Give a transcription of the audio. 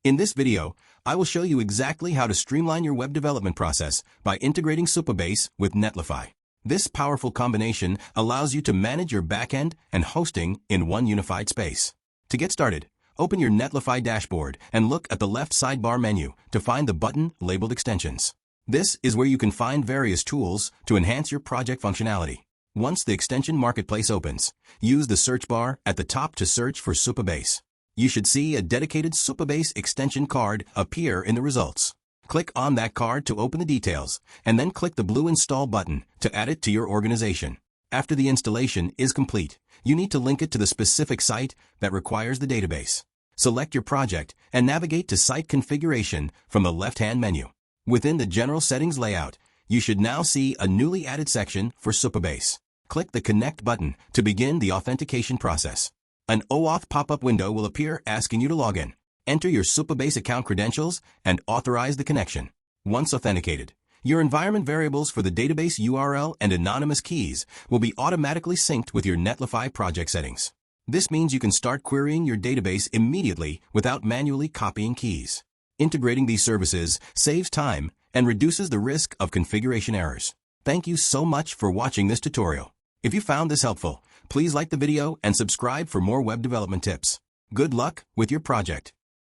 In this video, I will show you exactly how to streamline your web development process by integrating Supabase with Netlify. This powerful combination allows you to manage your backend and hosting in one unified space. To get started, open your Netlify dashboard and look at the left sidebar menu to find the button labeled Extensions. This is where you can find various tools to enhance your project functionality. Once the extension marketplace opens, use the search bar at the top to search for Supabase. You should see a dedicated Supabase extension card appear in the results. Click on that card to open the details, and then click the blue Install button to add it to your organization. After the installation is complete, you need to link it to the specific site that requires the database. Select your project and navigate to Site Configuration from the left-hand menu. Within the General Settings layout, you should now see a newly added section for Supabase. Click the Connect button to begin the authentication process. An OAuth pop-up window will appear asking you to log in. Enter your Supabase account credentials and authorize the connection. Once authenticated, your environment variables for the database URL and anonymous keys will be automatically synced with your Netlify project settings. This means you can start querying your database immediately without manually copying keys. Integrating these services saves time and reduces the risk of configuration errors. Thank you so much for watching this tutorial. If you found this helpful, please like the video and subscribe for more web development tips. Good luck with your project.